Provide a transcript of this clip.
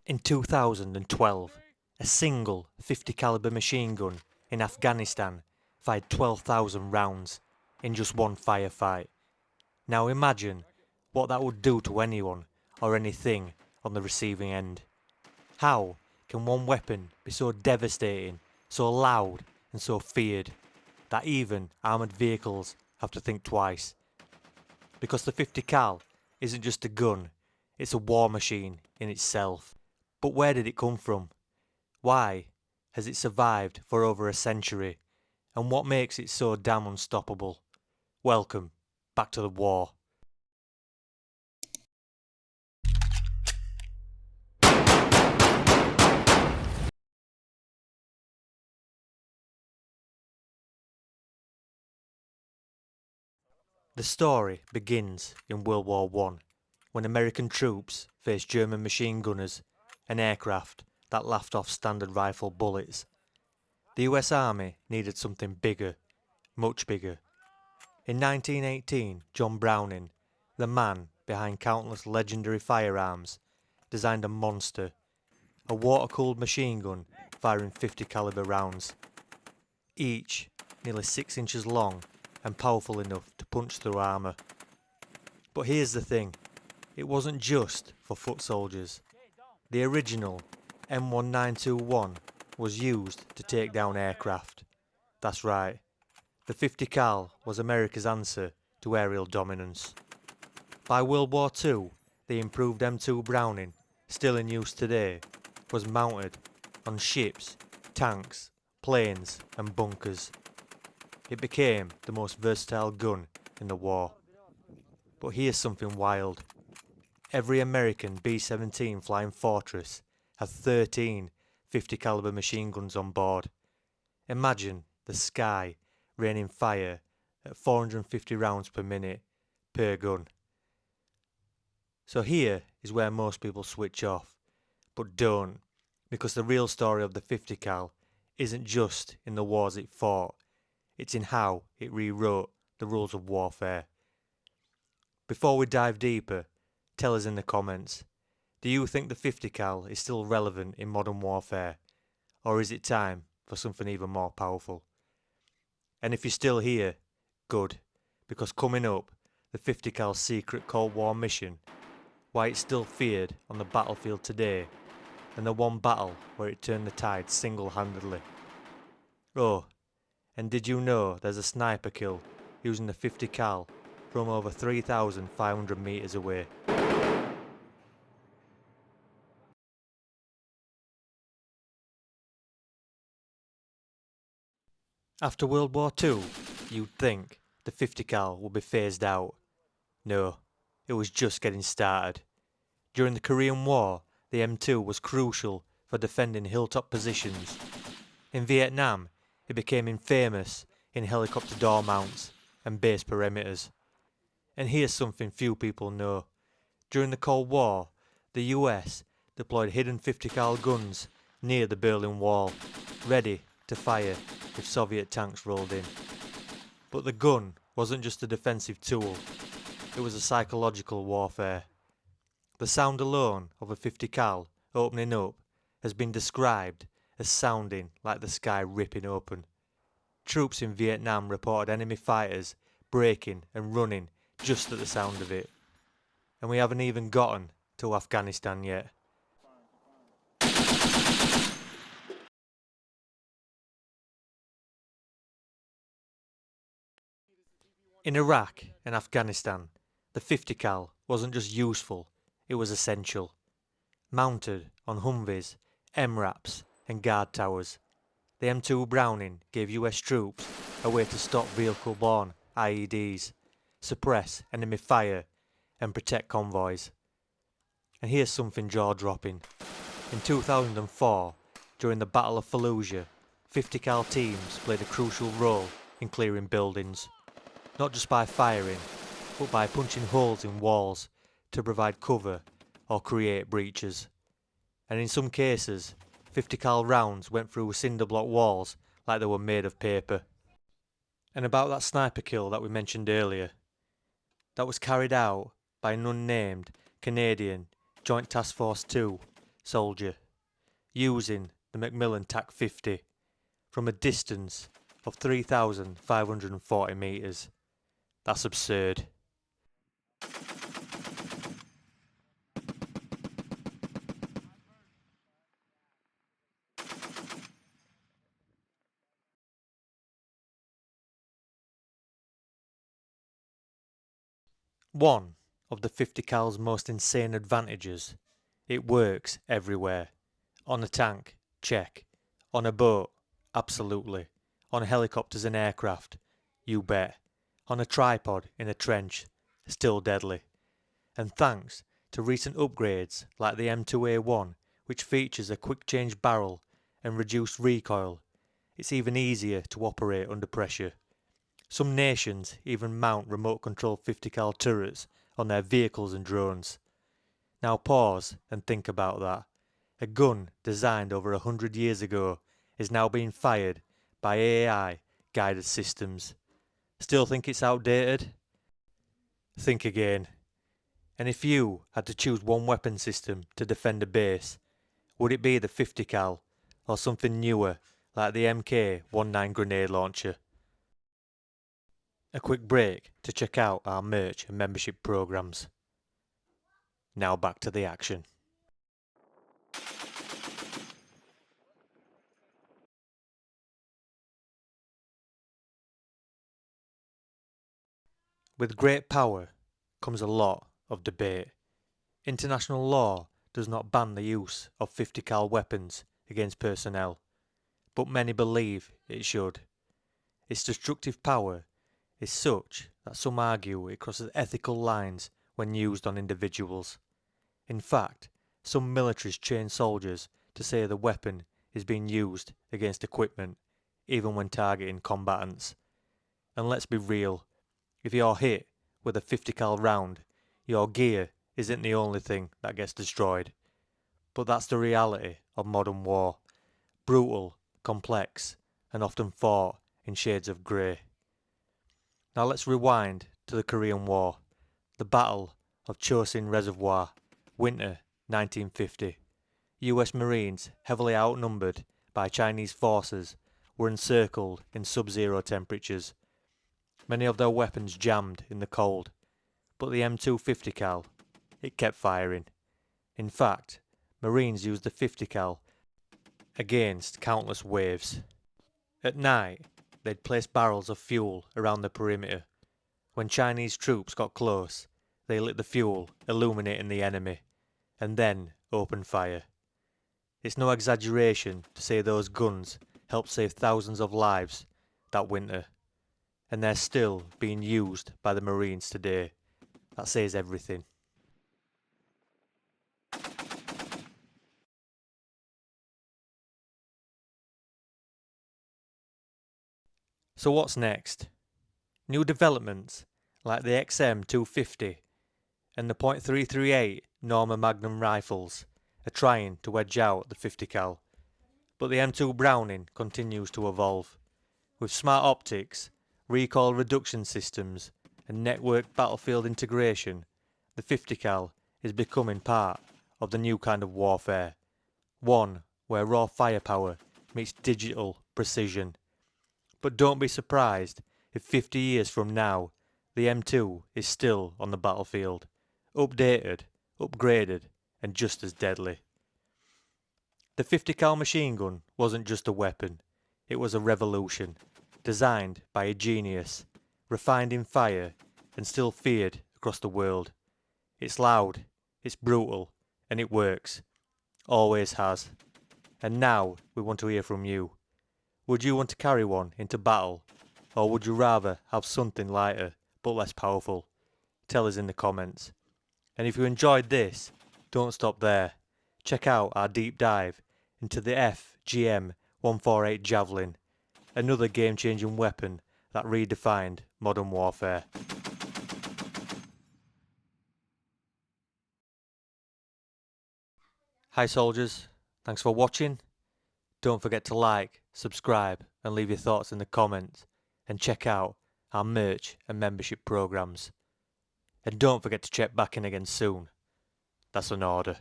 In 2012, a single 50 caliber machine gun in Afghanistan fired 12,000 rounds in just one firefight. Now imagine what that would do to anyone or anything on the receiving end. How can one weapon be so devastating, so loud and so feared that even armoured vehicles have to think twice? Because the 50 cal isn't just a gun, it's a war machine in itself. But where did it come from? Why has it survived for over a century? And what makes it so damn unstoppable? Welcome back to the war. The story begins in World War I, when American troops faced German machine gunners and aircraft that laughed off standard rifle bullets. The US Army needed something bigger, much bigger. In 1918, John Browning, the man behind countless legendary firearms, designed a monster, a water-cooled machine gun firing 50 caliber rounds, each nearly 6 inches long and powerful enough to punch through armour. But here's the thing, it wasn't just for foot soldiers. The original M1921 was used to take down aircraft. That's right, the 50 cal was America's answer to aerial dominance. By World War II, the improved M2 Browning, still in use today, was mounted on ships, tanks, planes and bunkers. It became the most versatile gun in the war. But here's something wild. Every American B-17 Flying Fortress had 13 50 caliber machine guns on board. Imagine the sky raining fire at 450 rounds per minute per gun. So here is where most people switch off, but don't, because the real story of the 50 cal isn't just in the wars it fought, it's in how it rewrote the rules of warfare. Before we dive deeper, tell us in the comments, do you think the 50 cal is still relevant in modern warfare, or is it time for something even more powerful? And if you're still here, good, because coming up, the 50 cal secret Cold War mission, why it's still feared on the battlefield today, and the one battle where it turned the tide single-handedly. Oh, and did you know there's a sniper kill using the 50 cal from over 3,500 metres away? After World War II, you'd think the 50 cal would be phased out. No, it was just getting started. During the Korean War, the M2 was crucial for defending hilltop positions. In Vietnam, it became infamous in helicopter door mounts and base perimeters. And here's something few people know. During the Cold War, the US deployed hidden 50 cal guns near the Berlin Wall, ready to fire if Soviet tanks rolled in. But the gun wasn't just a defensive tool, it was a psychological warfare. The sound alone of a 50 cal opening up has been described as sounding like the sky ripping open. Troops in Vietnam reported enemy fighters breaking and running just at the sound of it. And we haven't even gotten to Afghanistan yet. In Iraq and Afghanistan, the 50 cal wasn't just useful, it was essential. Mounted on Humvees, MRAPs and guard towers, the M2 Browning gave US troops a way to stop vehicle-borne IEDs, suppress enemy fire and protect convoys. And here's something jaw-dropping. In 2004, during the Battle of Fallujah, 50 cal teams played a crucial role in clearing buildings, not just by firing, but by punching holes in walls to provide cover or create breaches. And in some cases, 50 cal rounds went through cinder block walls like they were made of paper. And about that sniper kill that we mentioned earlier, that was carried out by an unnamed Canadian Joint Task Force 2 soldier using the Macmillan TAC-50 from a distance of 3,540 metres. That's absurd. One of the 50 cal's most insane advantages, it works everywhere. On a tank, check. On a boat, absolutely. On helicopters and aircraft, you bet. On a tripod in a trench, still deadly. And thanks to recent upgrades like the M2A1, which features a quick change barrel and reduced recoil, it's even easier to operate under pressure. Some nations even mount remote controlled 50 cal turrets on their vehicles and drones. Now pause and think about that. A gun designed over 100 years ago is now being fired by AI guided systems. Still think it's outdated? Think again. And if you had to choose one weapon system to defend a base, would it be the 50 cal or something newer like the MK-19 grenade launcher? A quick break to check out our merch and membership programs. Now back to the action. With great power comes a lot of debate. International law does not ban the use of 50 cal weapons against personnel, but many believe it should. Its destructive power is such that some argue it crosses ethical lines when used on individuals. In fact, some militaries train soldiers to say the weapon is being used against equipment, even when targeting combatants. And let's be real, if you're hit with a 50 cal round, your gear isn't the only thing that gets destroyed. But that's the reality of modern war. Brutal, complex, and often fought in shades of grey. Now let's rewind to the Korean War, the Battle of Chosin Reservoir, winter 1950. US Marines, heavily outnumbered by Chinese forces, were encircled in sub-zero temperatures. Many of their weapons jammed in the cold, but the M250 cal, it kept firing. In fact, Marines used the 50 cal against countless waves. At night, they'd place barrels of fuel around the perimeter. When Chinese troops got close, they lit the fuel, illuminating the enemy, and then opened fire. It's no exaggeration to say those guns helped save thousands of lives that winter, and they're still being used by the Marines today. That says everything. So what's next? New developments like the XM250 and the .338 Norma Magnum rifles are trying to wedge out the 50 cal, but the M2 Browning continues to evolve. With smart optics, recoil reduction systems and network battlefield integration, the 50 cal is becoming part of the new kind of warfare, one where raw firepower meets digital precision. But don't be surprised if 50 years from now the M2 is still on the battlefield, updated, upgraded and just as deadly. The 50 cal machine gun wasn't just a weapon, it was a revolution, designed by a genius, refined in fire and still feared across the world. It's loud, it's brutal, and it works. Always has. And now we want to hear from you. Would you want to carry one into battle, or would you rather have something lighter but less powerful? Tell us in the comments. And if you enjoyed this, don't stop there. Check out our deep dive into the FGM 148 Javelin, another game-changing weapon that redefined modern warfare. Hi soldiers, thanks for watching. Don't forget to like, subscribe and leave your thoughts in the comments, and check out our merch and membership programs. And don't forget to check back in again soon. That's an order.